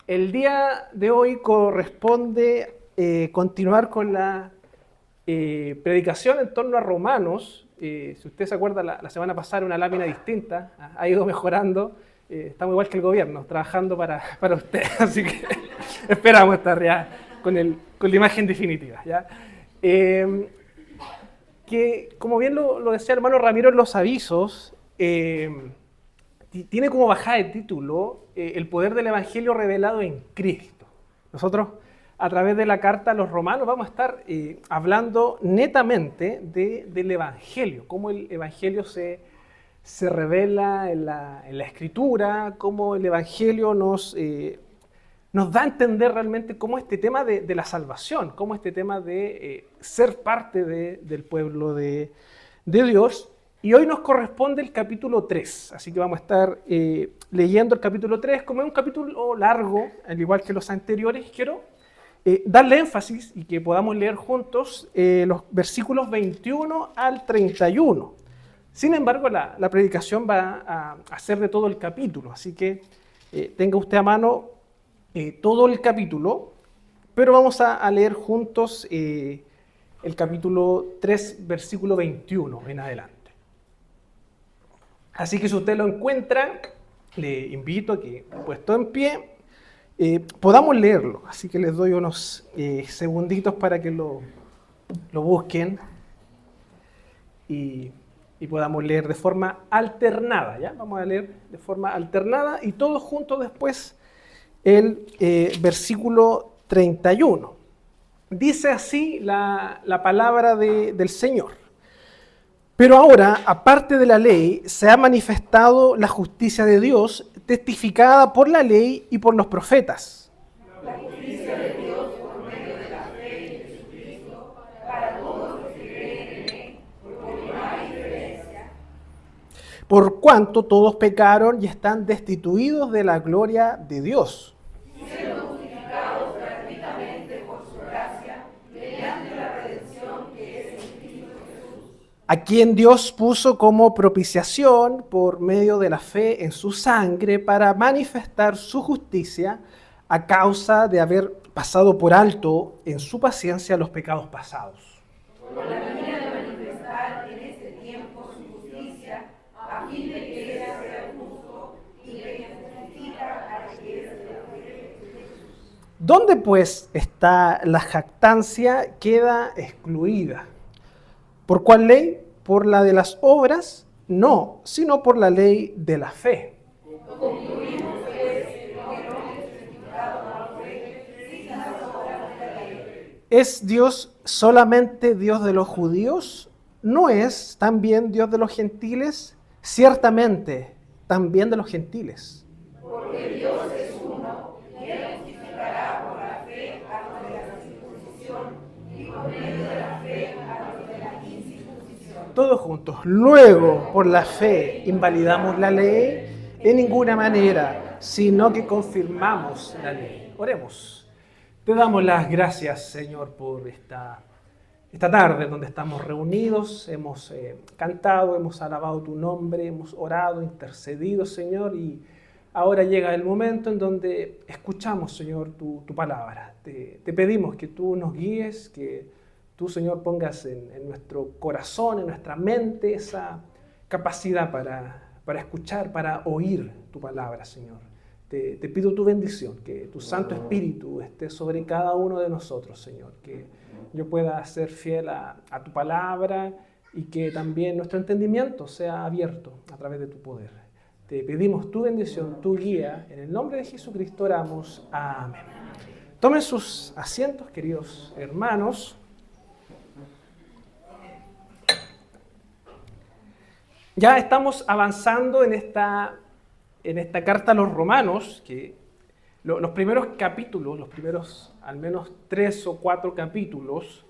El día de hoy corresponde continuar con la predicación en torno a Romanos. Si usted se acuerda, la semana pasada era una lámina distinta, ha ido mejorando. Estamos igual que el gobierno, trabajando para usted, así que esperamos estar ya con la imagen definitiva. ¿Ya? Que, como bien lo decía el hermano Ramiro en los avisos, tiene como bajada de título el poder del Evangelio revelado en Cristo. Nosotros, a través de la carta a los romanos, vamos a estar hablando netamente del Evangelio, cómo el Evangelio se revela en la Escritura, cómo el Evangelio nos da a entender realmente cómo este tema de la salvación, cómo este tema de ser parte del pueblo de Dios. Y hoy nos corresponde el capítulo 3, así que vamos a estar leyendo el capítulo 3. Como es un capítulo largo, al igual que los anteriores, quiero darle énfasis y que podamos leer juntos los versículos 21 al 31. Sin embargo, la predicación va a ser de todo el capítulo, así que tenga usted a mano todo el capítulo, pero vamos a leer juntos el capítulo 3, versículo 21 en adelante. Así que si usted lo encuentra, le invito a que, puesto en pie, podamos leerlo. Así que les doy unos segunditos para que lo busquen y podamos leer de forma alternada. ¿Ya? Vamos a leer de forma alternada y todos juntos después el versículo 31. Dice así la palabra del Señor. Pero ahora, aparte de la ley, se ha manifestado la justicia de Dios, testificada por la ley y por los profetas. La justicia de Dios por medio de la fe en Jesucristo, para todos los que creen en Él, porque no hay diferencia. Por cuanto todos pecaron y están destituidos de la gloria de Dios. Siendo justificados gratuitamente por su gracia, mediante la redención que es en Cristo Jesús. A quien Dios puso como propiciación por medio de la fe en su sangre para manifestar su justicia a causa de haber pasado por alto en su paciencia los pecados pasados. Por la manera de manifestar en este tiempo su justicia, a fin de que Él sea justo y que justifica a los que es de la fe. ¿Dónde pues está la jactancia? Queda excluida. ¿Por cuál ley? ¿Por la de las obras? No, sino por la ley de la fe. Concluimos pues que no hemos justificado a la fe sin las obras de la ley. ¿Es Dios solamente Dios de los judíos? ¿No es también Dios de los gentiles? Ciertamente, también de los gentiles. Porque Dios es uno, y Él justificará por la fe a los de la circuncisión y por medio de la fe a los de la incircuncisión. Todos juntos. Luego, por la fe, invalidamos la ley en ninguna manera, sino que confirmamos la ley. Oremos. Te damos las gracias, Señor, por esta tarde donde estamos reunidos. Hemos cantado, hemos alabado tu nombre, hemos orado, intercedido, Señor, y ahora llega el momento en donde escuchamos, Señor, tu palabra. Te pedimos que tú nos guíes, que tú, Señor, pongas en nuestro corazón, en nuestra mente, esa capacidad para escuchar, para oír tu palabra, Señor. Te pido tu bendición, que tu Santo Espíritu esté sobre cada uno de nosotros, Señor. Que yo pueda ser fiel a tu palabra y que también nuestro entendimiento sea abierto a través de tu poder. Te pedimos tu bendición, tu guía. En el nombre de Jesucristo oramos. Amén. Tomen sus asientos, queridos hermanos. Ya estamos avanzando en esta carta a los romanos, que los primeros capítulos, los primeros al menos 3 o 4 capítulos,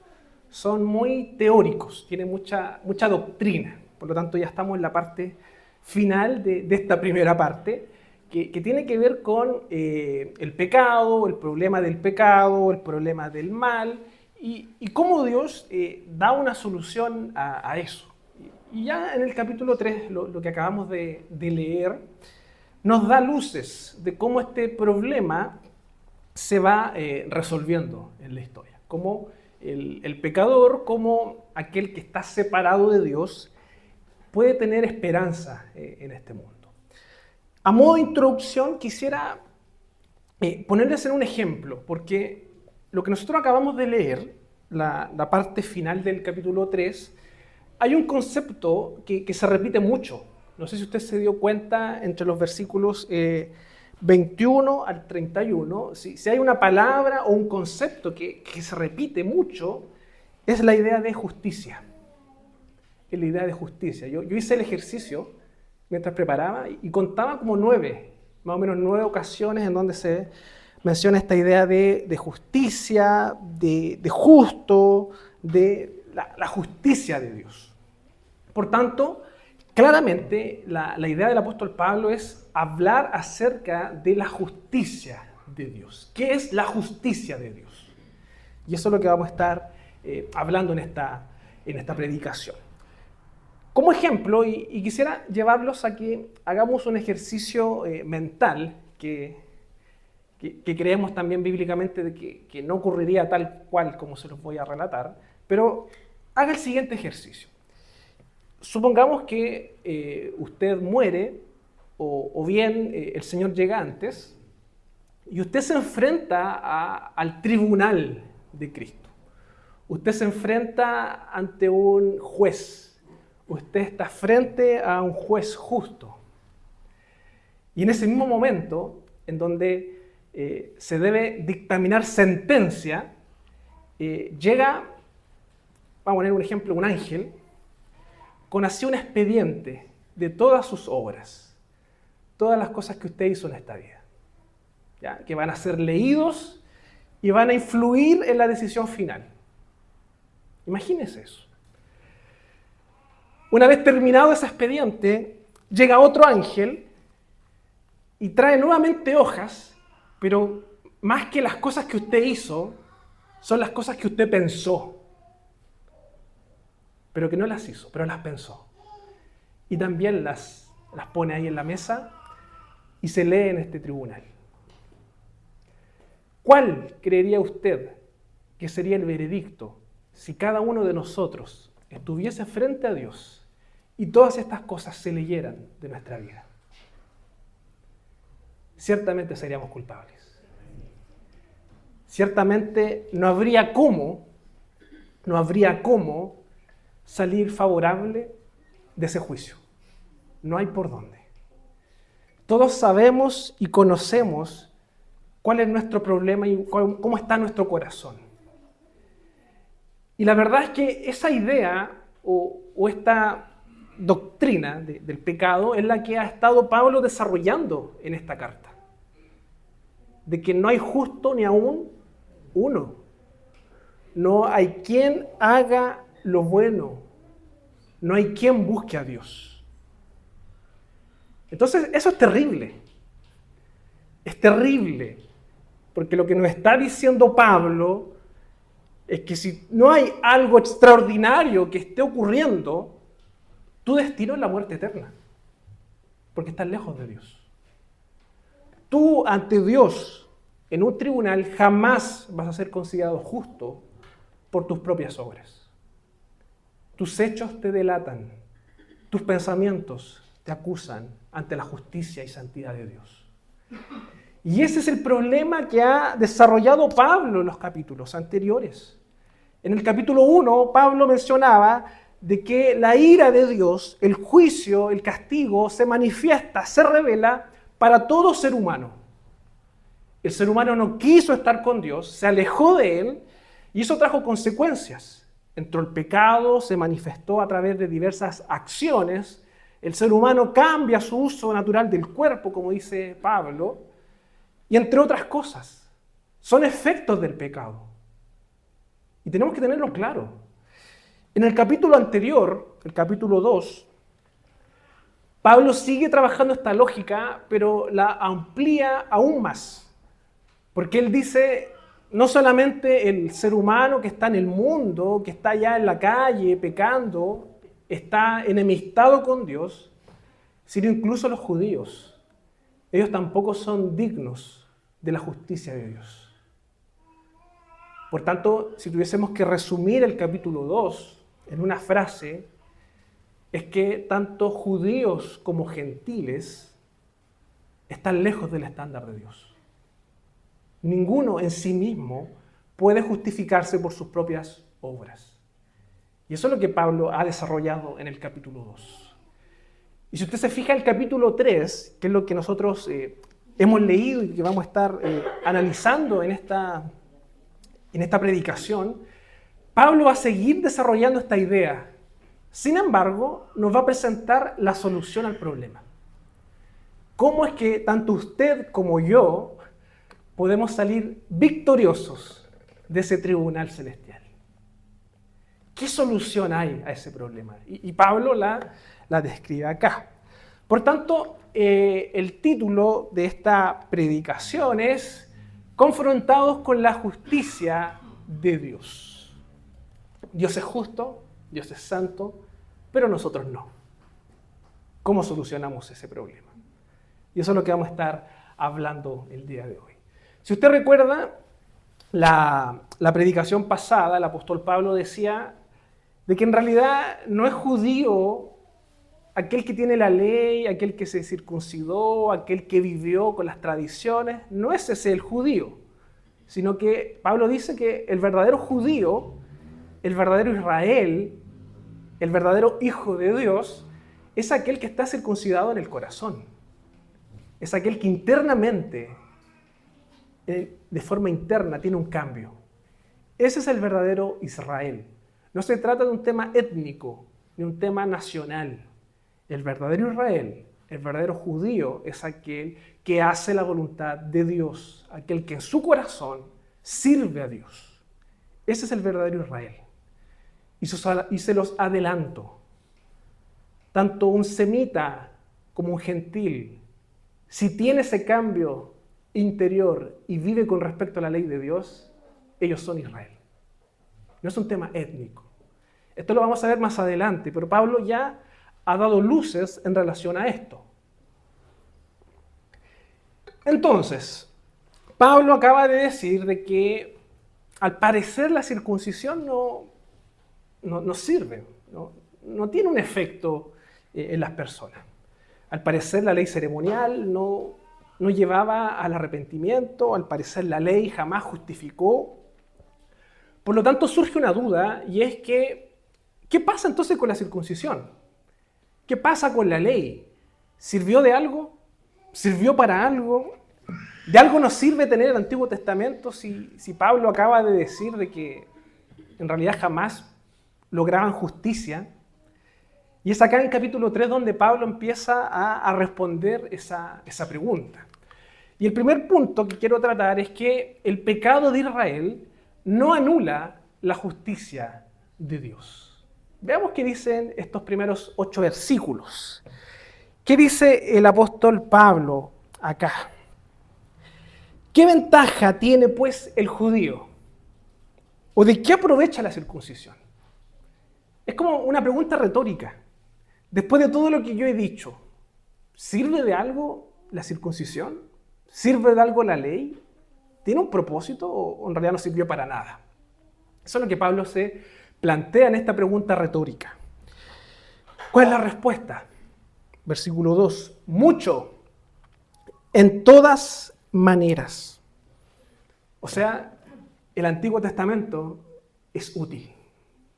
son muy teóricos, tienen mucha doctrina. Por lo tanto, ya estamos en la parte final de esta primera parte, que tiene que ver con el pecado, el problema del pecado, el problema del mal, y cómo Dios da una solución a eso. Y ya en el capítulo 3, lo que acabamos de leer, nos da luces de cómo este problema se va resolviendo en la historia. Como el pecador, como aquel que está separado de Dios, puede tener esperanza en este mundo. A modo de introducción, quisiera ponerles en un ejemplo, porque lo que nosotros acabamos de leer, la parte final del capítulo 3, hay un concepto que se repite mucho. No sé si usted se dio cuenta entre los versículos 21 al 31, si hay una palabra o un concepto que se repite mucho, es la idea de justicia. Es la idea de justicia. Yo hice el ejercicio mientras preparaba y contaba como más o menos 9 ocasiones en donde se menciona esta idea de justicia, de justo, de la justicia de Dios. Por tanto, claramente la idea del apóstol Pablo es hablar acerca de la justicia de Dios. ¿Qué es la justicia de Dios? Y eso es lo que vamos a estar hablando en esta predicación. Como ejemplo, y quisiera llevarlos a que hagamos un ejercicio mental que creemos también bíblicamente de que no ocurriría tal cual como se los voy a relatar, pero haga el siguiente ejercicio. Supongamos que usted muere o bien el Señor llega antes y usted se enfrenta al tribunal de Cristo. Usted se enfrenta ante un juez. Usted está frente a un juez justo. Y en ese mismo momento, en donde se debe dictaminar sentencia, llega, vamos a poner un ejemplo, un ángel, con así un expediente de todas sus obras, todas las cosas que usted hizo en esta vida, ¿ya? Que van a ser leídos y van a influir en la decisión final. Imagínese eso. Una vez terminado ese expediente, llega otro ángel y trae nuevamente hojas, pero más que las cosas que usted hizo, son las cosas que usted pensó, pero que no las hizo, pero las pensó. Y también las pone ahí en la mesa y se lee en este tribunal. ¿Cuál creería usted que sería el veredicto si cada uno de nosotros estuviese frente a Dios y todas estas cosas se leyeran de nuestra vida? Ciertamente seríamos culpables. Ciertamente no habría cómo salir favorable de ese juicio. No hay por dónde. Todos sabemos y conocemos cuál es nuestro problema y cómo está nuestro corazón. Y la verdad es que esa idea o esta doctrina del pecado es la que ha estado Pablo desarrollando en esta carta. De que no hay justo ni aún uno. No hay quien haga lo bueno. No hay quien busque a Dios. Entonces, eso es terrible. Es terrible. Porque lo que nos está diciendo Pablo es que si no hay algo extraordinario que esté ocurriendo, tu destino es la muerte eterna, porque estás lejos de Dios. Tú ante Dios, en un tribunal, jamás vas a ser considerado justo por tus propias obras. Tus hechos te delatan, tus pensamientos te acusan ante la justicia y santidad de Dios. Y ese es el problema que ha desarrollado Pablo en los capítulos anteriores. En el capítulo 1, Pablo mencionaba de que la ira de Dios, el juicio, el castigo, se manifiesta, se revela para todo ser humano. El ser humano no quiso estar con Dios, se alejó de Él y eso trajo consecuencias. Entró el pecado, se manifestó a través de diversas acciones. El ser humano cambia su uso natural del cuerpo, como dice Pablo, y entre otras cosas. Son efectos del pecado. Y tenemos que tenerlo claro. En el capítulo anterior, el capítulo 2, Pablo sigue trabajando esta lógica, pero la amplía aún más. Porque él dice, no solamente el ser humano que está en el mundo, que está allá en la calle pecando, está enemistado con Dios, sino incluso los judíos. Ellos tampoco son dignos de la justicia de Dios. Por tanto, si tuviésemos que resumir el capítulo 2 en una frase, es que tanto judíos como gentiles están lejos del estándar de Dios. Ninguno en sí mismo puede justificarse por sus propias obras. Y eso es lo que Pablo ha desarrollado en el capítulo 2. Y si usted se fija el capítulo 3, que es lo que nosotros hemos leído y que vamos a estar analizando en esta predicación, Pablo va a seguir desarrollando esta idea. Sin embargo, nos va a presentar la solución al problema. ¿Cómo es que tanto usted como yo podemos salir victoriosos de ese tribunal celestial? ¿Qué solución hay a ese problema? Y Pablo la describe acá. Por tanto, el título de esta predicación es Confrontados con la justicia de Dios. Dios es justo, Dios es santo, pero nosotros no. ¿Cómo solucionamos ese problema? Y eso es lo que vamos a estar hablando el día de hoy. Si usted recuerda, la predicación pasada, el apóstol Pablo decía de que en realidad no es judío aquel que tiene la ley, aquel que se circuncidó, aquel que vivió con las tradiciones, no es ese el judío, sino que Pablo dice que el verdadero judío, el verdadero Israel, el verdadero hijo de Dios, es aquel que está circuncidado en el corazón. Es aquel que internamente, de forma interna, tiene un cambio. Ese es el verdadero Israel. No se trata de un tema étnico, ni un tema nacional. El verdadero Israel, el verdadero judío, es aquel que hace la voluntad de Dios, aquel que en su corazón sirve a Dios. Ese es el verdadero Israel. Y se los adelanto. Tanto un semita como un gentil, si tiene ese cambio interior y vive con respecto a la ley de Dios, ellos son Israel. No es un tema étnico. Esto lo vamos a ver más adelante, pero Pablo ya ha dado luces en relación a esto. Entonces, Pablo acaba de decir de que al parecer la circuncisión no sirve, no tiene un efecto en las personas. Al parecer la ley ceremonial no llevaba al arrepentimiento, al parecer la ley jamás justificó. Por lo tanto surge una duda y es que, ¿qué pasa entonces con la circuncisión? ¿Qué pasa con la ley? ¿Sirvió de algo? ¿Sirvió para algo? ¿De algo nos sirve tener el Antiguo Testamento si Pablo acaba de decir de que en realidad jamás lograban justicia? Y es acá en el capítulo 3 donde Pablo empieza a responder esa pregunta. Y el primer punto que quiero tratar es que el pecado de Israel no anula la justicia de Dios. Veamos qué dicen estos primeros 8 versículos. ¿Qué dice el apóstol Pablo acá? ¿Qué ventaja tiene pues el judío? ¿O de qué aprovecha la circuncisión? Es como una pregunta retórica. Después de todo lo que yo he dicho, ¿sirve de algo la circuncisión? ¿Sirve de algo la ley? ¿Tiene un propósito o en realidad no sirvió para nada? Eso es lo que Pablo se plantea en esta pregunta retórica. ¿Cuál es la respuesta? Versículo 2. Mucho, en todas maneras. O sea, el Antiguo Testamento es útil,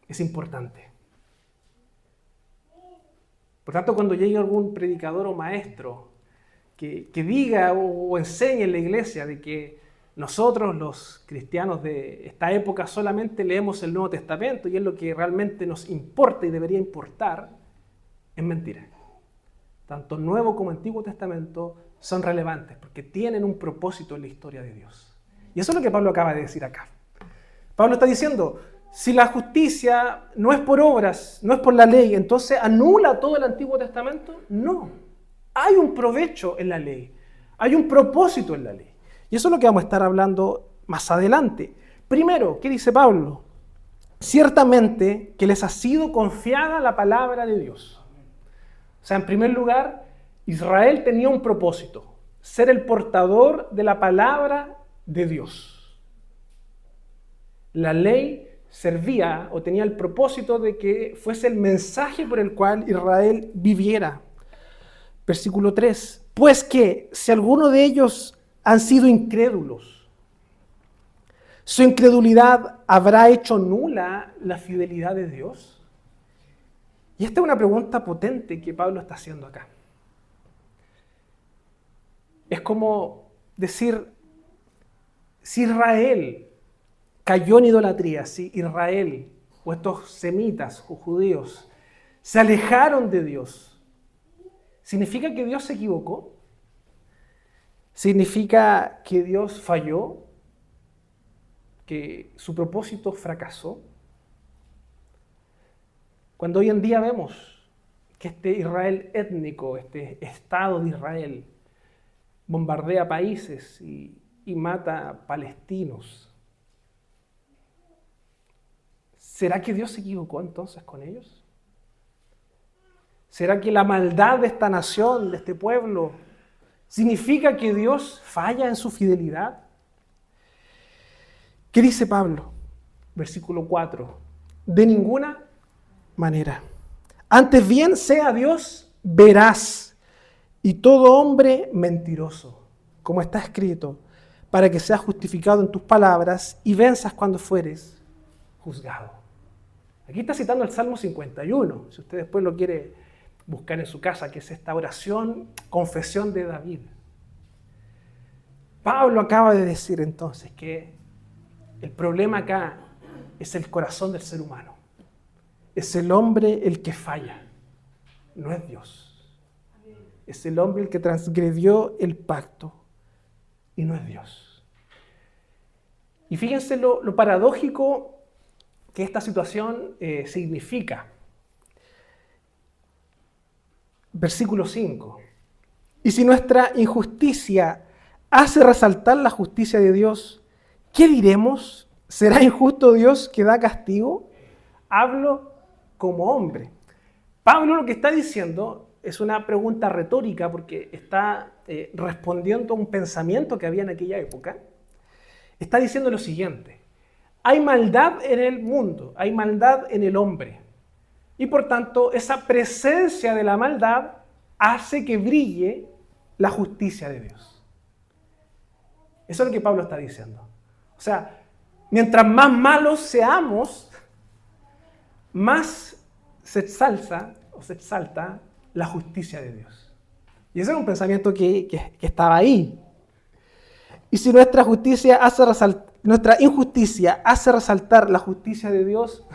es importante. Por tanto, cuando llegue algún predicador o maestro que diga o enseñe en la iglesia de que nosotros, los cristianos de esta época, solamente leemos el Nuevo Testamento y es lo que realmente nos importa y debería importar, es mentira. Tanto Nuevo como Antiguo Testamento son relevantes porque tienen un propósito en la historia de Dios. Y eso es lo que Pablo acaba de decir acá. Pablo está diciendo, si la justicia no es por obras, no es por la ley, entonces ¿anula todo el Antiguo Testamento? No. Hay un provecho en la ley. Hay un propósito en la ley. Y eso es lo que vamos a estar hablando más adelante. Primero, ¿qué dice Pablo? Ciertamente que les ha sido confiada la palabra de Dios. O sea, en primer lugar, Israel tenía un propósito, ser el portador de la palabra de Dios. La ley servía o tenía el propósito de que fuese el mensaje por el cual Israel viviera. Versículo 3. Pues que si alguno de ellos han sido incrédulos, ¿su incredulidad habrá hecho nula la fidelidad de Dios? Y esta es una pregunta potente que Pablo está haciendo acá. Es como decir, si Israel cayó en idolatría, si Israel o estos semitas o judíos se alejaron de Dios, ¿significa que Dios se equivocó? ¿Significa que Dios falló? ¿Que su propósito fracasó? Cuando hoy en día vemos que este Israel étnico, este Estado de Israel, bombardea países y mata palestinos, ¿será que Dios se equivocó entonces con ellos? ¿Será que la maldad de esta nación, de este pueblo, significa que Dios falla en su fidelidad? ¿Qué dice Pablo? Versículo 4. De ninguna manera. Antes bien sea Dios veraz y todo hombre mentiroso, como está escrito, para que seas justificado en tus palabras y venzas cuando fueres juzgado. Aquí está citando el Salmo 51, si usted después lo quiere buscar en su casa, que es esta oración, confesión de David. Pablo acaba de decir entonces que el problema acá es el corazón del ser humano. Es el hombre el que falla, no es Dios. Es el hombre el que transgredió el pacto y no es Dios. Y fíjense lo paradójico que esta situación significa. Versículo 5. Y si nuestra injusticia hace resaltar la justicia de Dios, ¿qué diremos? ¿Será injusto Dios que da castigo? Hablo como hombre. Pablo lo que está diciendo es una pregunta retórica porque está respondiendo a un pensamiento que había en aquella época. Está diciendo lo siguiente: hay maldad en el mundo, hay maldad en el hombre. Y por tanto, esa presencia de la maldad hace que brille la justicia de Dios. Eso es lo que Pablo está diciendo. O sea, mientras más malos seamos, más se exalta la justicia de Dios. Y ese era un pensamiento que estaba ahí. Y si nuestra injusticia hace resaltar la justicia de Dios,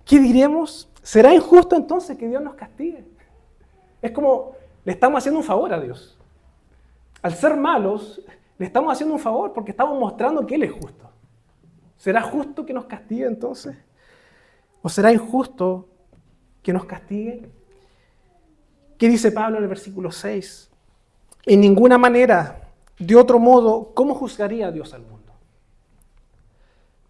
¿qué diremos? ¿Será injusto entonces que Dios nos castigue? Es como le estamos haciendo un favor a Dios. Al ser malos, le estamos haciendo un favor porque estamos mostrando que Él es justo. ¿Será justo que nos castigue entonces? ¿O será injusto que nos castigue? ¿Qué dice Pablo en el versículo 6? En ninguna manera, de otro modo, ¿cómo juzgaría a Dios al mundo?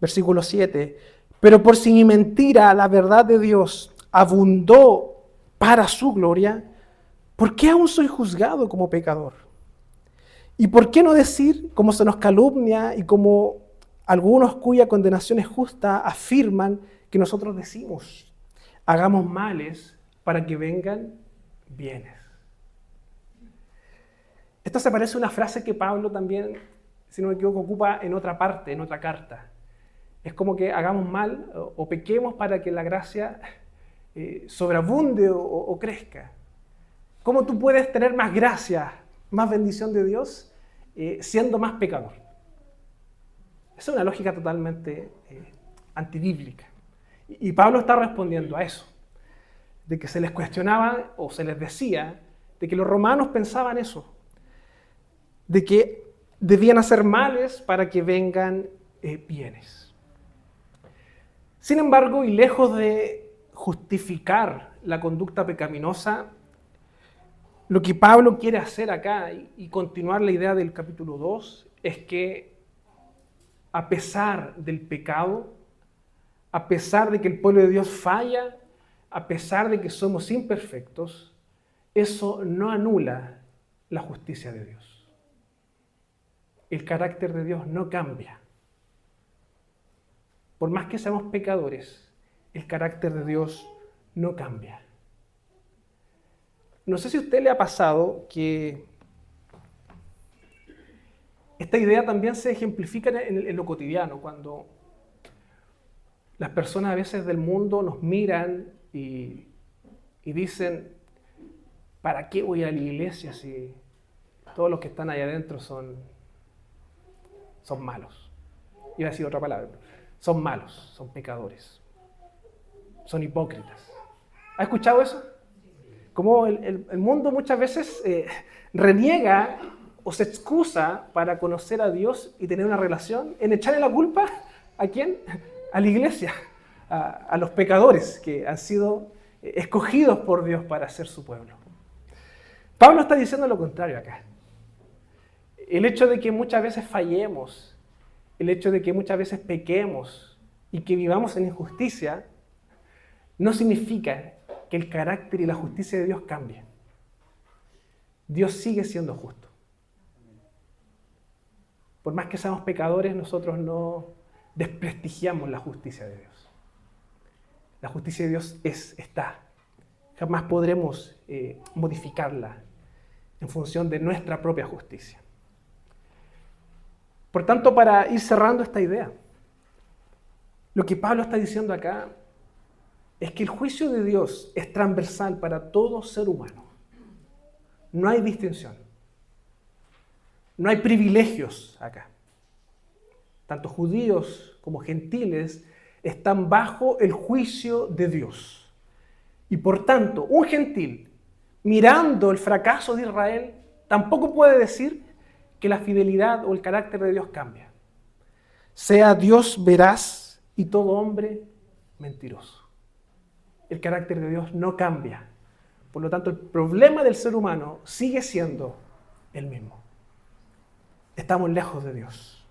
Versículo 7. Pero por si mi mentira, la verdad de Dios, abundó para su gloria, ¿por qué aún soy juzgado como pecador? ¿Y por qué no decir, como se nos calumnia y como algunos cuya condenación es justa, afirman que nosotros decimos, hagamos males para que vengan bienes? Esto se parece a una frase que Pablo también, si no me equivoco, ocupa en otra parte, en otra carta. Es como que hagamos mal o pequemos para que la gracia sobreabunde o crezca. ¿Cómo tú puedes tener más gracia, más bendición de Dios siendo más pecador? Esa es una lógica totalmente antibíblica. Y Pablo está respondiendo a eso, de que se les cuestionaba o se les decía de que los romanos pensaban eso, de que debían hacer males para que vengan bienes. Sin embargo, y lejos de justificar la conducta pecaminosa, lo que Pablo quiere hacer acá y continuar la idea del capítulo 2 es que a pesar del pecado, a pesar de que el pueblo de Dios falla, a pesar de que somos imperfectos, eso no anula la justicia de Dios. El carácter de Dios no cambia. por más que seamos pecadores, el carácter de Dios no cambia. No sé si a usted le ha pasado que esta idea también se ejemplifica en lo cotidiano, cuando las personas a veces del mundo nos miran y dicen, ¿para qué voy a la iglesia si todos los que están allá adentro son malos? Iba a decir otra palabra. Son malos, son pecadores, son hipócritas. ¿Ha escuchado eso? Como el mundo muchas veces reniega o se excusa para conocer a Dios y tener una relación en echarle la culpa ¿a quién? A la iglesia, a los pecadores que han sido escogidos por Dios para ser su pueblo. Pablo está diciendo lo contrario acá. El hecho de que muchas veces fallemos, el hecho de que muchas veces pequemos y que vivamos en injusticia, no significa que el carácter y la justicia de Dios cambien. Dios sigue siendo justo. Por más que seamos pecadores, nosotros no desprestigiamos la justicia de Dios. La justicia de Dios está. Jamás podremos modificarla en función de nuestra propia justicia. Por tanto, para ir cerrando esta idea, lo que Pablo está diciendo acá es que el juicio de Dios es transversal para todo ser humano. No hay distinción. No hay privilegios acá. Tanto judíos como gentiles están bajo el juicio de Dios. Y por tanto, un gentil, mirando el fracaso de Israel, tampoco puede decir que la fidelidad o el carácter de Dios cambia. Sea Dios veraz y todo hombre mentiroso. El carácter de Dios no cambia. Por lo tanto, el problema del ser humano sigue siendo el mismo. Estamos lejos de Dios.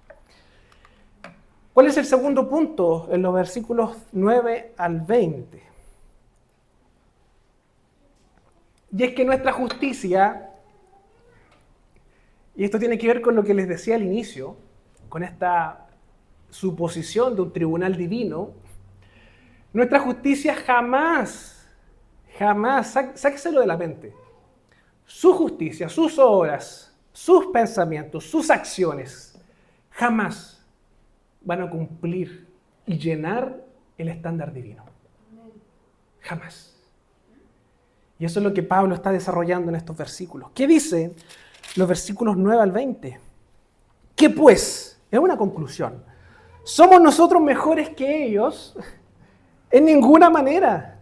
¿Cuál es el segundo punto en los versículos 9 al 20? Y es que nuestra justicia, y esto tiene que ver con lo que les decía al inicio, con esta suposición de un tribunal divino, nuestra justicia jamás, sáqueselo de la mente, su justicia, sus obras, sus pensamientos, sus acciones, jamás van a cumplir y llenar el estándar divino. Jamás. Y eso es lo que Pablo está desarrollando en estos versículos. ¿Qué dicen los versículos 9 al 20? ¿Qué pues? Es una conclusión. ¿Somos nosotros mejores que ellos? En ninguna manera.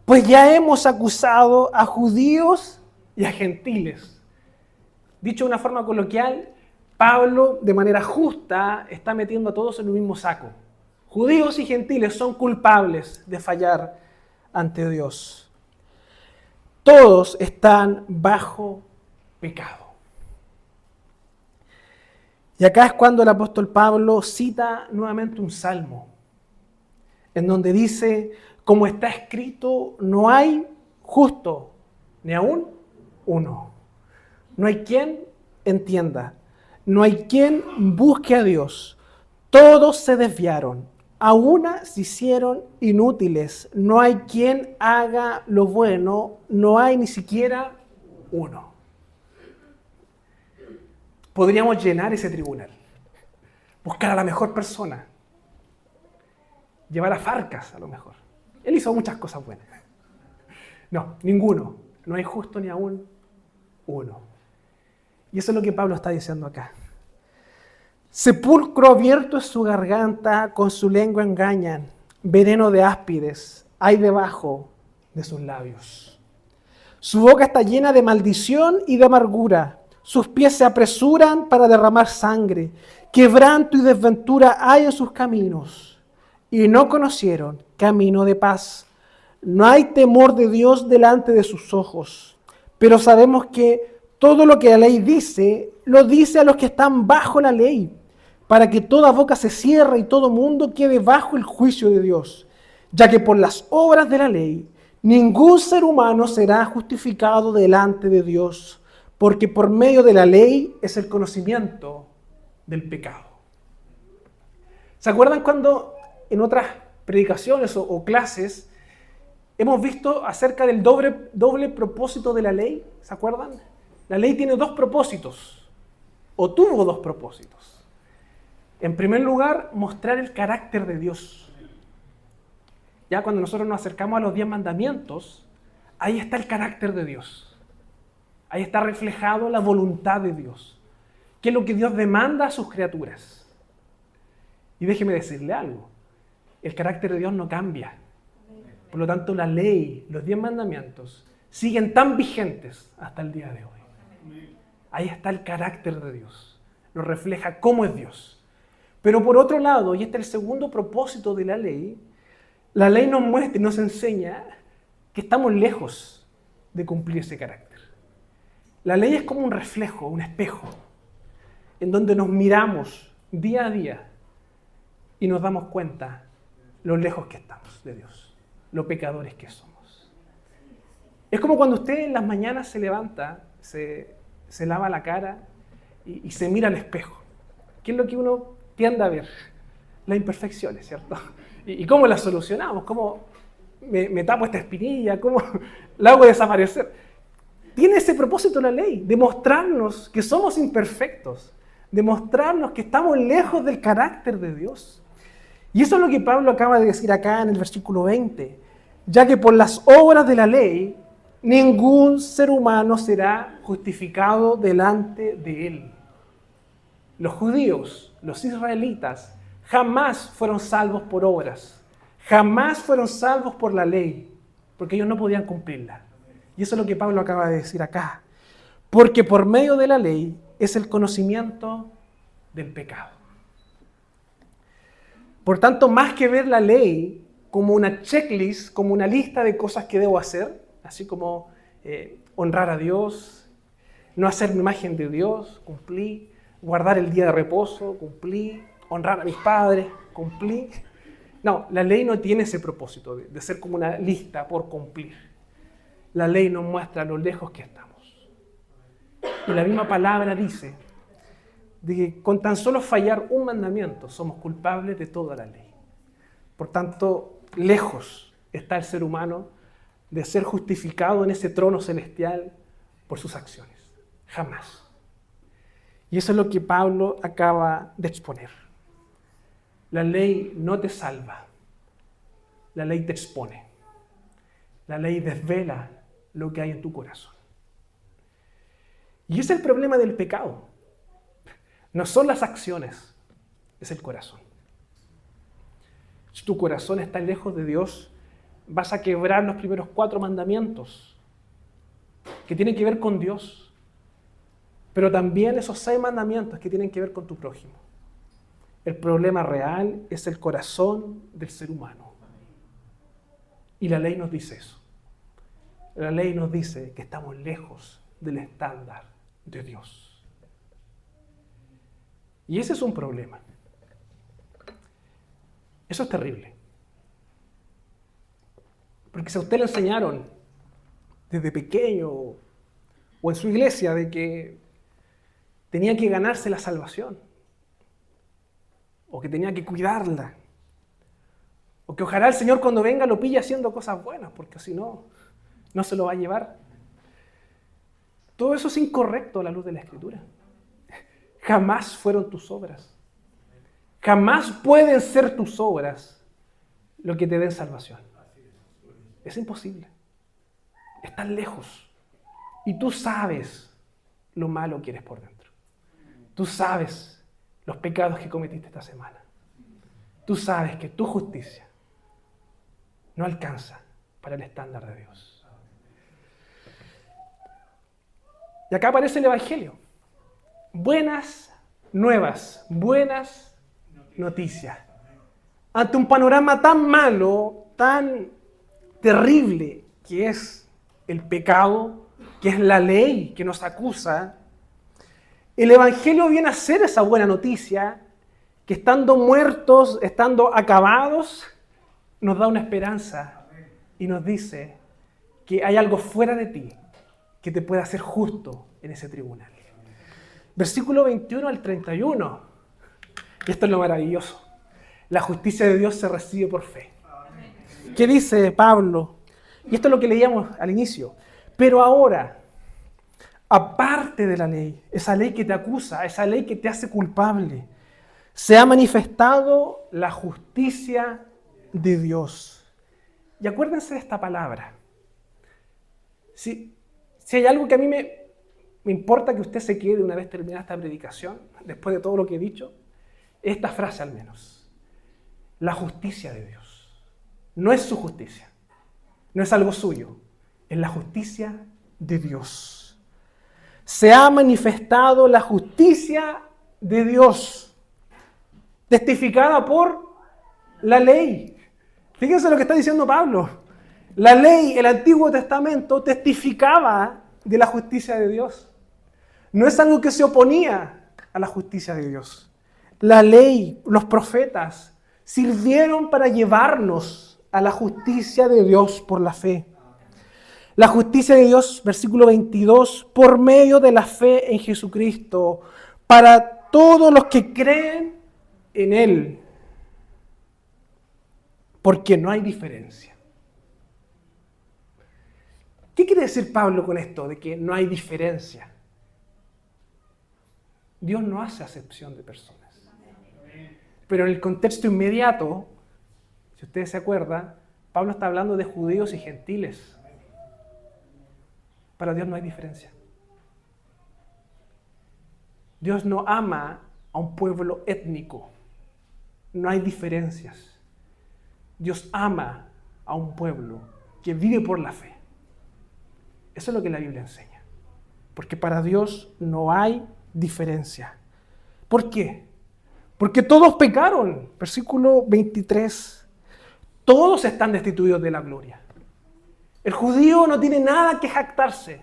Pues ya hemos acusado a judíos y a gentiles. Dicho de una forma coloquial, Pablo, de manera justa, está metiendo a todos en un mismo saco. Judíos y gentiles son culpables de fallar ante Dios. Todos están bajo pecado. Y acá es cuando el apóstol Pablo cita nuevamente un salmo, en donde dice, como está escrito, no hay justo, ni aún uno. No hay quien entienda, no hay quien busque a Dios. Todos se desviaron, a una se hicieron inútiles. No hay quien haga lo bueno, no hay ni siquiera uno. Podríamos llenar ese tribunal, buscar a la mejor persona, llevar a Farcas a lo mejor. Él hizo muchas cosas buenas. No, ninguno. No hay justo ni aún uno. Y eso es lo que Pablo está diciendo acá. Sepulcro abierto es su garganta, con su lengua engañan. Veneno de áspides hay debajo de sus labios. Su boca está llena de maldición y de amargura. Sus pies se apresuran para derramar sangre. Quebranto y desventura hay en sus caminos. Y no conocieron camino de paz. No hay temor de Dios delante de sus ojos. Pero sabemos que todo lo que la ley dice, lo dice a los que están bajo la ley, para que toda boca se cierre y todo mundo quede bajo el juicio de Dios, ya que por las obras de la ley ningún ser humano será justificado delante de Dios, porque por medio de la ley es el conocimiento del pecado. ¿Se acuerdan cuando en otras predicaciones o clases, hemos visto acerca del doble propósito de la ley, ¿se acuerdan? La ley tiene dos propósitos, o tuvo dos propósitos. En primer lugar, mostrar el carácter de Dios. Ya cuando nosotros nos acercamos a los 10 mandamientos, ahí está el carácter de Dios. Ahí está reflejado la voluntad de Dios. ¿Qué es lo que Dios demanda a sus criaturas? Y déjeme decirle algo, el carácter de Dios no cambia. Por lo tanto, la ley, los 10 mandamientos, siguen tan vigentes hasta el día de hoy. Ahí está el carácter de Dios. Nos refleja cómo es Dios. Pero por otro lado, y este es el segundo propósito de la ley nos muestra y nos enseña que estamos lejos de cumplir ese carácter. La ley es como un reflejo, un espejo, en donde nos miramos día a día y nos damos cuenta lo lejos que estamos de Dios, lo pecadores que somos. Es como cuando usted en las mañanas se levanta, se lava la cara y se mira al espejo. ¿Qué es lo que uno tiende a ver? Las imperfecciones, ¿cierto? ¿Y cómo las solucionamos? ¿Cómo me tapo esta espinilla? ¿Cómo la hago desaparecer? Tiene ese propósito la ley, demostrarnos que somos imperfectos, demostrarnos que estamos lejos del carácter de Dios. Y eso es lo que Pablo acaba de decir acá en el versículo 20, ya que por las obras de la ley, ningún ser humano será justificado delante de él. Los judíos, los israelitas, jamás fueron salvos por obras, jamás fueron salvos por la ley, porque ellos no podían cumplirla. Y eso es lo que Pablo acaba de decir acá. Porque por medio de la ley es el conocimiento del pecado. Por tanto, más que ver la ley como una checklist, como una lista de cosas que debo hacer, así como honrar a Dios, no hacer mi imagen de Dios, cumplí, guardar el día de reposo, cumplí, honrar a mis padres, cumplí. No, la ley no tiene ese propósito de ser como una lista por cumplir. La ley nos muestra lo lejos que estamos. Y la misma palabra dice de que con tan solo fallar un mandamiento somos culpables de toda la ley. Por tanto, lejos está el ser humano de ser justificado en ese trono celestial por sus acciones. Jamás. Y eso es lo que Pablo acaba de exponer. La ley no te salva. La ley te expone. La ley desvela lo que hay en tu corazón. Y ese es el problema del pecado. No son las acciones, es el corazón. Si tu corazón está lejos de Dios, vas a quebrar los primeros 4 mandamientos que tienen que ver con Dios, pero también esos 6 mandamientos que tienen que ver con tu prójimo. El problema real es el corazón del ser humano. Y la ley nos dice eso. La ley nos dice que estamos lejos del estándar de Dios. Y ese es un problema. Eso es terrible. Porque si a usted le enseñaron desde pequeño o en su iglesia de que tenía que ganarse la salvación, o que tenía que cuidarla, o que ojalá el Señor cuando venga lo pille haciendo cosas buenas, porque si no, no se lo va a llevar. Todo eso es incorrecto a la luz de la Escritura. Jamás fueron tus obras. Jamás pueden ser tus obras lo que te den salvación. Es imposible. Estás lejos. Y tú sabes lo malo que eres por dentro. Tú sabes los pecados que cometiste esta semana. Tú sabes que tu justicia no alcanza para el estándar de Dios. Y acá aparece el Evangelio. Buenas nuevas, buenas noticias. Ante un panorama tan malo, tan terrible que es el pecado, que es la ley que nos acusa, el Evangelio viene a ser esa buena noticia que estando muertos, estando acabados, nos da una esperanza y nos dice que hay algo fuera de ti que te puede hacer justo en ese tribunal. Versículo 21 al 31. Y esto es lo maravilloso. La justicia de Dios se recibe por fe. ¿Qué dice Pablo? Y esto es lo que leíamos al inicio. Pero ahora, aparte de la ley, esa ley que te acusa, esa ley que te hace culpable, se ha manifestado la justicia de Dios. Y acuérdense de esta palabra. Si hay algo que a mí me importa que usted se quede una vez terminada esta predicación, después de todo lo que he dicho, esta frase al menos. La justicia de Dios. No es su justicia, no es algo suyo, es la justicia de Dios. Se ha manifestado la justicia de Dios, testificada por la ley. Fíjense lo que está diciendo Pablo. La ley, el Antiguo Testamento, testificaba de la justicia de Dios. No es algo que se oponía a la justicia de Dios. La ley, los profetas, sirvieron para llevarnos a la justicia de Dios por la fe. La justicia de Dios, versículo 22, por medio de la fe en Jesucristo, para todos los que creen en Él. Porque no hay diferencia. ¿Qué quiere decir Pablo con esto de que no hay diferencia? Dios no hace acepción de personas. Pero en el contexto inmediato, si ustedes se acuerdan, Pablo está hablando de judíos y gentiles. Para Dios no hay diferencia. Dios no ama a un pueblo étnico. No hay diferencias. Dios ama a un pueblo que vive por la fe. Eso es lo que la Biblia enseña. Porque para Dios no hay diferencia. ¿Por qué? Porque todos pecaron. Versículo 23. Todos están destituidos de la gloria. El judío no tiene nada que jactarse.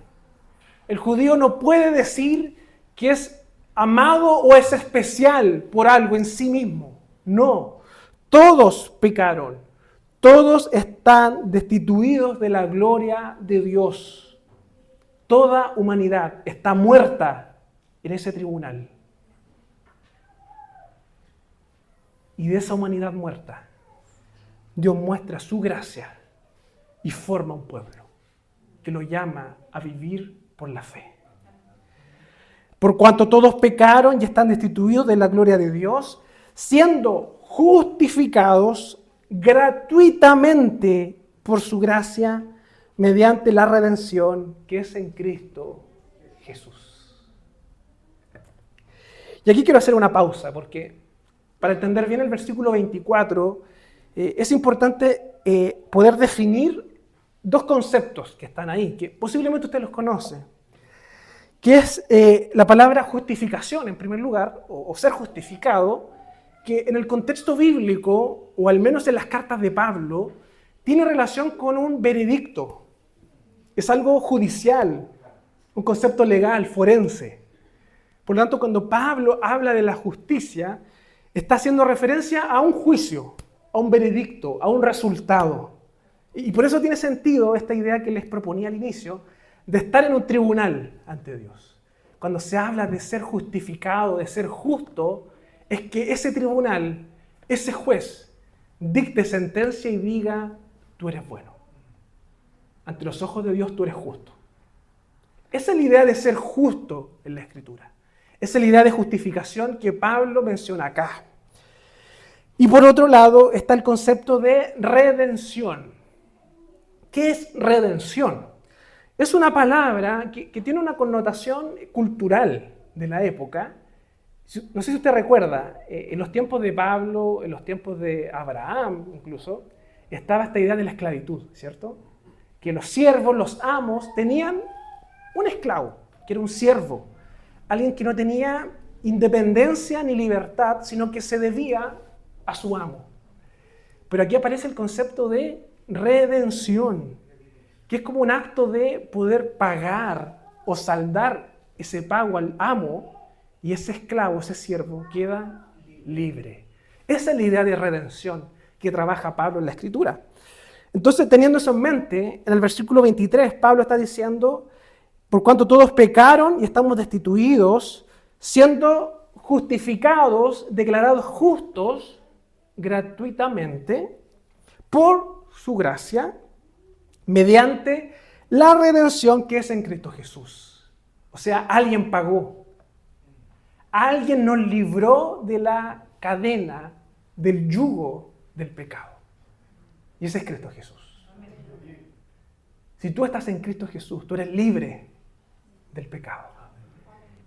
El judío no puede decir que es amado o es especial por algo en sí mismo. No. Todos pecaron. Todos están destituidos de la gloria de Dios. Toda humanidad está muerta en ese tribunal. Y de esa humanidad muerta, Dios muestra su gracia y forma un pueblo que lo llama a vivir por la fe. Por cuanto todos pecaron y están destituidos de la gloria de Dios, siendo justificados gratuitamente por su gracia mediante la redención que es en Cristo Jesús. Y aquí quiero hacer una pausa porque para entender bien el versículo 24 es importante poder definir dos conceptos que están ahí, que posiblemente usted los conoce, que es la palabra justificación en primer lugar, o ser justificado, que en el contexto bíblico, o al menos en las cartas de Pablo, tiene relación con un veredicto. Es algo judicial, un concepto legal, forense. Por lo tanto, cuando Pablo habla de la justicia, está haciendo referencia a un juicio, a un veredicto, a un resultado. Y por eso tiene sentido esta idea que les proponía al inicio, de estar en un tribunal ante Dios. Cuando se habla de ser justificado, de ser justo, es que ese tribunal, ese juez, dicte sentencia y diga, tú eres bueno. Ante los ojos de Dios tú eres justo. Esa es la idea de ser justo en la Escritura. Esa es la idea de justificación que Pablo menciona acá. Y por otro lado está el concepto de redención. ¿Qué es redención? Es una palabra que tiene una connotación cultural de la época. No sé si usted recuerda, en los tiempos de Pablo, en los tiempos de Abraham incluso, estaba esta idea de la esclavitud, ¿cierto? Que los siervos, los amos, tenían un esclavo, que era un siervo. Alguien que no tenía independencia ni libertad, sino que se debía a su amo. Pero aquí aparece el concepto de redención, que es como un acto de poder pagar o saldar ese pago al amo y ese esclavo, ese siervo, queda libre. Esa es la idea de redención que trabaja Pablo en la Escritura. Entonces, teniendo eso en mente, en el versículo 23, Pablo está diciendo, por cuanto todos pecaron y estamos destituidos, siendo justificados, declarados justos gratuitamente por su gracia mediante la redención que es en Cristo Jesús. O sea, alguien pagó. Alguien nos libró de la cadena, del yugo del pecado. Y ese es Cristo Jesús. Si tú estás en Cristo Jesús, tú eres libre del pecado.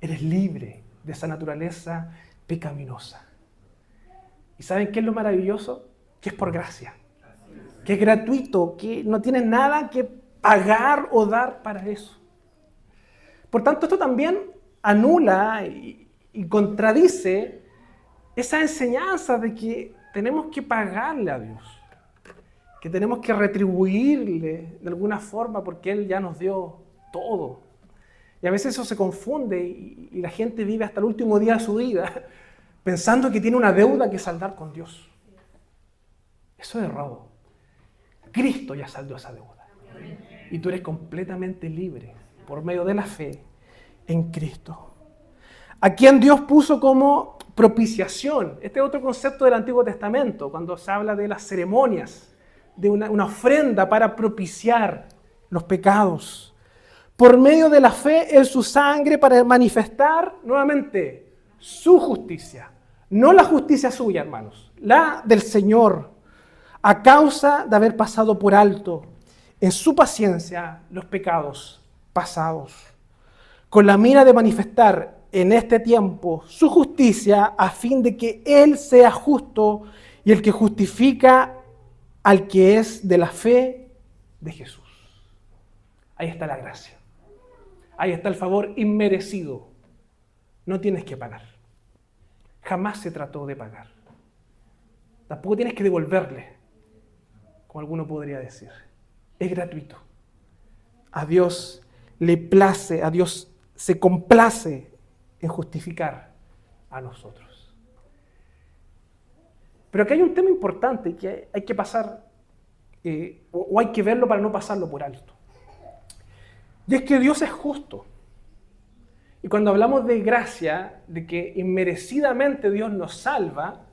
Eres libre de esa naturaleza pecaminosa. ¿Y saben qué es lo maravilloso? Que es por gracia. Que es gratuito, que no tienes nada que pagar o dar para eso. Por tanto, esto también anula y contradice esa enseñanza de que tenemos que pagarle a Dios, que tenemos que retribuirle de alguna forma porque Él ya nos dio todo. Y a veces eso se confunde y la gente vive hasta el último día de su vida pensando que tiene una deuda que saldar con Dios. Eso es errado. Cristo ya saldó esa deuda. Y tú eres completamente libre por medio de la fe en Cristo. A quien Dios puso como propiciación. Este es otro concepto del Antiguo Testamento, cuando se habla de las ceremonias, de una ofrenda para propiciar los pecados. Por medio de la fe en su sangre para manifestar nuevamente su justicia. No la justicia suya, hermanos, la del Señor, a causa de haber pasado por alto en su paciencia los pecados pasados, con la mira de manifestar en este tiempo su justicia a fin de que Él sea justo y el que justifica al que es de la fe de Jesús. Ahí está la gracia. Ahí está el favor inmerecido. No tienes que pagar. Jamás se trató de pagar. Tampoco tienes que devolverle, como alguno podría decir. Es gratuito. A Dios le place, a Dios se complace en justificar a nosotros. Pero aquí hay un tema importante que hay que pasar, o hay que verlo para no pasarlo por alto. Y es que Dios es justo. Y cuando hablamos de gracia, de que inmerecidamente Dios nos salva,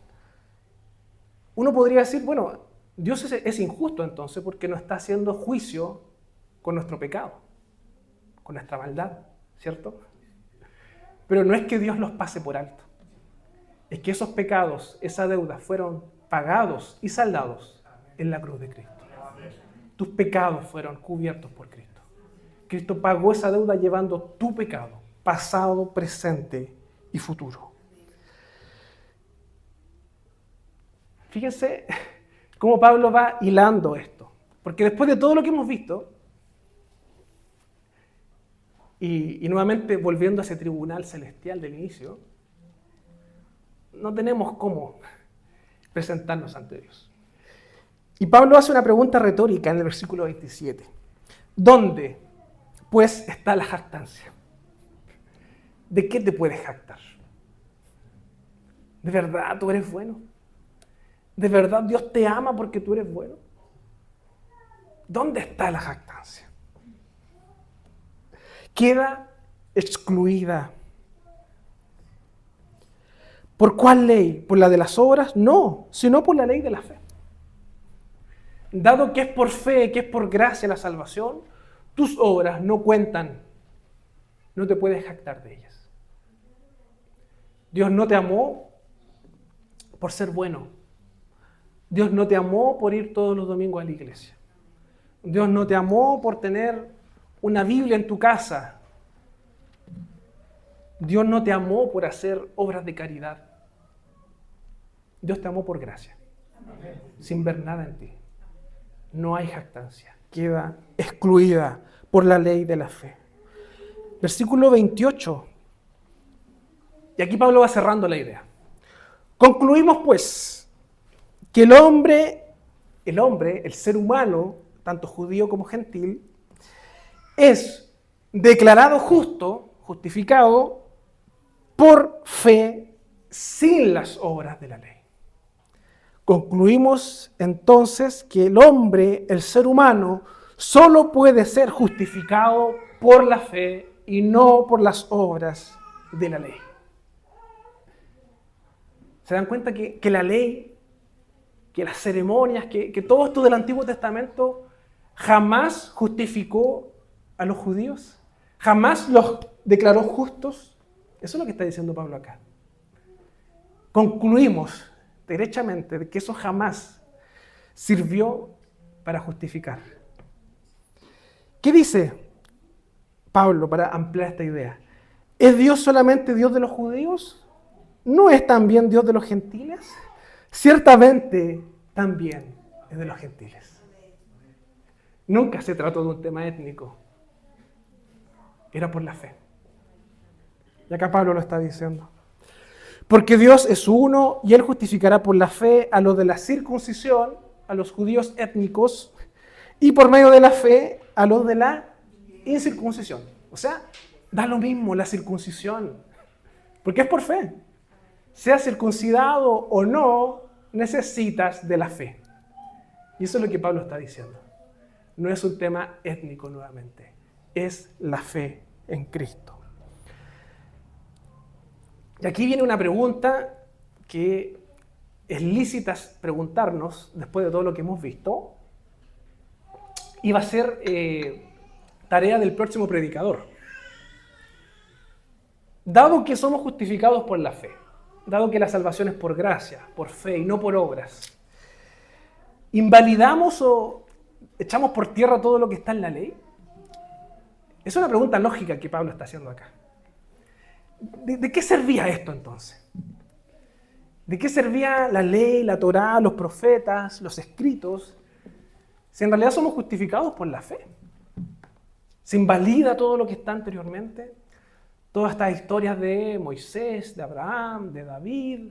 uno podría decir, bueno, Dios es injusto entonces porque no está haciendo juicio con nuestro pecado, con nuestra maldad, ¿cierto? Pero no es que Dios los pase por alto. Es que esos pecados, esa deuda, fueron pagados y saldados en la cruz de Cristo. Tus pecados fueron cubiertos por Cristo. Cristo pagó esa deuda llevando tu pecado, pasado, presente y futuro. Fíjense cómo Pablo va hilando esto. Porque después de todo lo que hemos visto, y nuevamente volviendo a ese tribunal celestial del inicio, no tenemos cómo presentarnos ante Dios. Y Pablo hace una pregunta retórica en el versículo 27. ¿Dónde, pues, está la jactancia? ¿De qué te puedes jactar? ¿De verdad tú eres bueno? ¿De verdad Dios te ama porque tú eres bueno? ¿Dónde está la jactancia? Queda excluida. ¿Por cuál ley? ¿Por la de las obras? No, sino por la ley de la fe. Dado que es por fe, que es por gracia la salvación, tus obras no cuentan, no te puedes jactar de ellas. Dios no te amó por ser bueno. Dios no te amó por ir todos los domingos a la iglesia. Dios no te amó por tener una Biblia en tu casa. Dios no te amó por hacer obras de caridad. Dios te amó por gracia, sin ver nada en ti. No hay jactancia, queda excluida por la ley de la fe. Versículo 28. Y aquí Pablo va cerrando la idea. Concluimos pues que el hombre, el ser humano, tanto judío como gentil, es declarado justo, justificado por fe sin las obras de la ley. Concluimos entonces que el hombre, el ser humano, solo puede ser justificado por la fe y no por las obras de la ley. ¿Se dan cuenta que la ley que las ceremonias, que todo esto del Antiguo Testamento jamás justificó a los judíos, jamás los declaró justos. Eso es lo que está diciendo Pablo acá. Concluimos derechamente de que eso jamás sirvió para justificar. ¿Qué dice Pablo para ampliar esta idea? ¿Es Dios solamente Dios de los judíos? ¿No es también Dios de los gentiles? Ciertamente también es de los gentiles. Nunca se trató de un tema étnico. Era por la fe. Y acá Pablo lo está diciendo. Porque Dios es uno y Él justificará por la fe a los de la circuncisión, a los judíos étnicos, y por medio de la fe a los de la incircuncisión. O sea, da lo mismo la circuncisión, porque es por fe. Sea circuncidado o no, necesitas de la fe. Y eso es lo que Pablo está diciendo. No es un tema étnico nuevamente, es la fe en Cristo. Y aquí viene una pregunta que es lícita preguntarnos después de todo lo que hemos visto, y va a ser tarea del próximo predicador. Dado que somos justificados por la fe, dado que la salvación es por gracia, por fe y no por obras, ¿invalidamos o echamos por tierra todo lo que está en la ley? Es una pregunta lógica que Pablo está haciendo acá. ¿De qué servía esto entonces? ¿De qué servía la ley, la Torá, los profetas, los escritos, si en realidad somos justificados por la fe? ¿Se invalida todo lo que está anteriormente? Todas estas historias de Moisés, de Abraham, de David,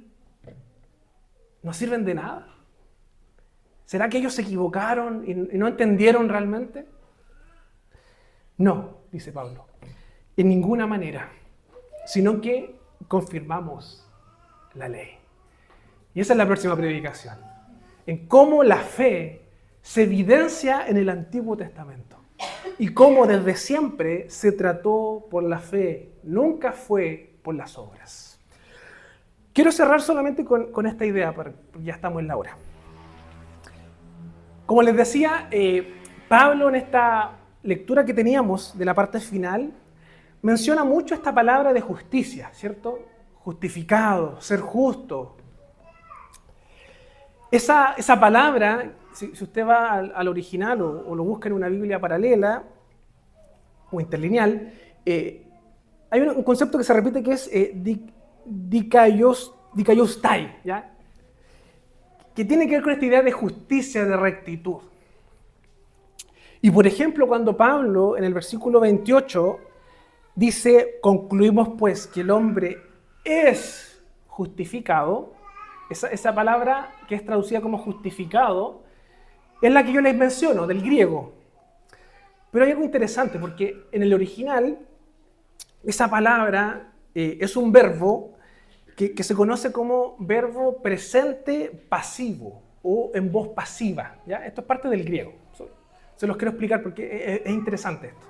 ¿no sirven de nada? ¿Será que ellos se equivocaron y no entendieron realmente? No, dice Pablo, en ninguna manera, sino que confirmamos la ley. Y esa es la próxima predicación, en cómo la fe se evidencia en el Antiguo Testamento y cómo desde siempre se trató por la fe, nunca fue por las obras. Quiero cerrar solamente con esta idea, porque ya estamos en la hora. Como les decía, Pablo en esta lectura que teníamos de la parte final menciona mucho esta palabra de justicia, ¿cierto? Justificado, ser justo. Esa palabra, si usted va al original o lo busca en una Biblia paralela o interlineal, hay un concepto que se repite que es dikaiostai, ¿ya? Que tiene que ver con esta idea de justicia, de rectitud. Y por ejemplo, cuando Pablo en el versículo 28 dice, concluimos pues que el hombre es justificado, esa palabra que es traducida como justificado es la que yo les menciono, del griego. Pero hay algo interesante, porque en el original esa palabra es un verbo que se conoce como verbo presente pasivo o en voz pasiva, ¿ya? Esto es parte del griego. Se los quiero explicar porque es interesante esto.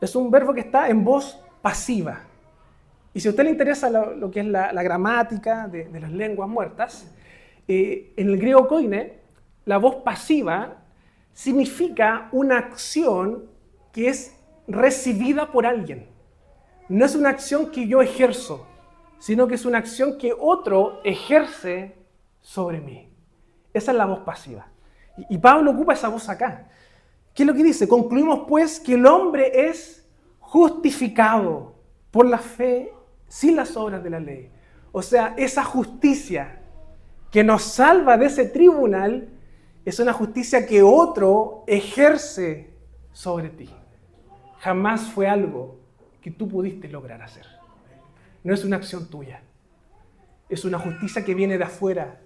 Es un verbo que está en voz pasiva. Y si a usted le interesa lo que es la gramática de las lenguas muertas, en el griego koine, la voz pasiva significa una acción que es recibida por alguien. No es una acción que yo ejerzo, sino que es una acción que otro ejerce sobre mí. Esa es la voz pasiva. Y Pablo ocupa esa voz acá. ¿Qué es lo que dice? Concluimos pues que el hombre es justificado por la fe sin las obras de la ley. O sea, esa justicia que nos salva de ese tribunal es una justicia que otro ejerce sobre ti. Jamás fue algo que tú pudiste lograr hacer. No es una acción tuya. Es una justicia que viene de afuera,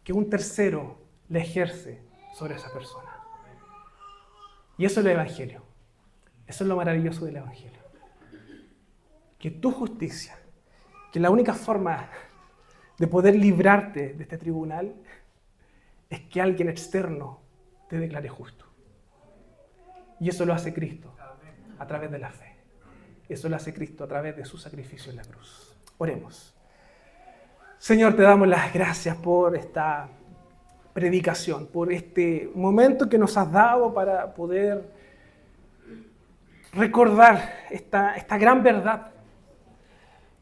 que un tercero le ejerce sobre esa persona. Y eso es el Evangelio. Eso es lo maravilloso del Evangelio. Que tu justicia, que la única forma de poder librarte de este tribunal es que alguien externo te declare justo. Y eso lo hace Cristo a través de la fe. Eso lo hace Cristo a través de su sacrificio en la cruz. Oremos. Señor, te damos las gracias por esta predicación, por este momento que nos has dado para poder recordar esta gran verdad,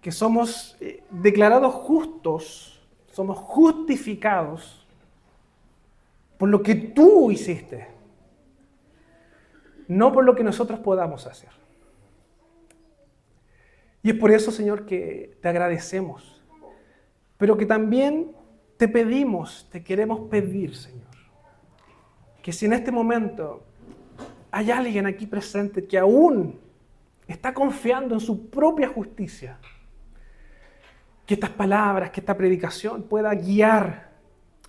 que somos declarados justos, somos justificados por lo que tú hiciste, no por lo que nosotros podamos hacer. Y es por eso, Señor, que te agradecemos, pero que también te pedimos, te queremos pedir, Señor, que si en este momento hay alguien aquí presente que aún está confiando en su propia justicia, que estas palabras, que esta predicación pueda guiar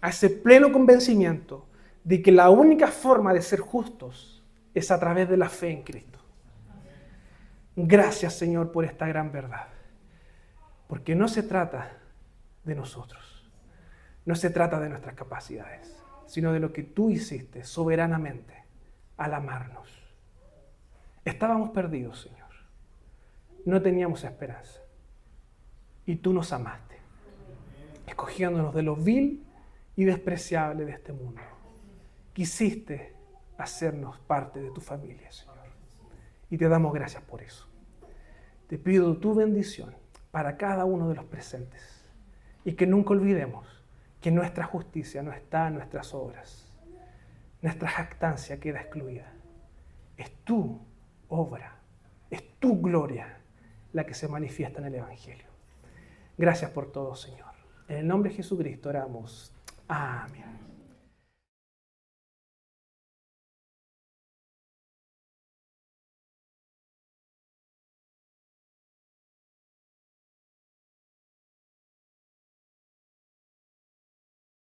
a ese pleno convencimiento de que la única forma de ser justos es a través de la fe en Cristo. Gracias, Señor, por esta gran verdad, porque no se trata de nosotros, no se trata de nuestras capacidades, sino de lo que tú hiciste soberanamente al amarnos. Estábamos perdidos, Señor, no teníamos esperanza, y tú nos amaste, escogiéndonos de lo vil y despreciable de este mundo. Quisiste hacernos parte de tu familia, Señor, y te damos gracias por eso. Te pido tu bendición para cada uno de los presentes y que nunca olvidemos que nuestra justicia no está en nuestras obras. Nuestra jactancia queda excluida. Es tu obra, es tu gloria la que se manifiesta en el Evangelio. Gracias por todo, Señor. En el nombre de Jesucristo oramos. Amén.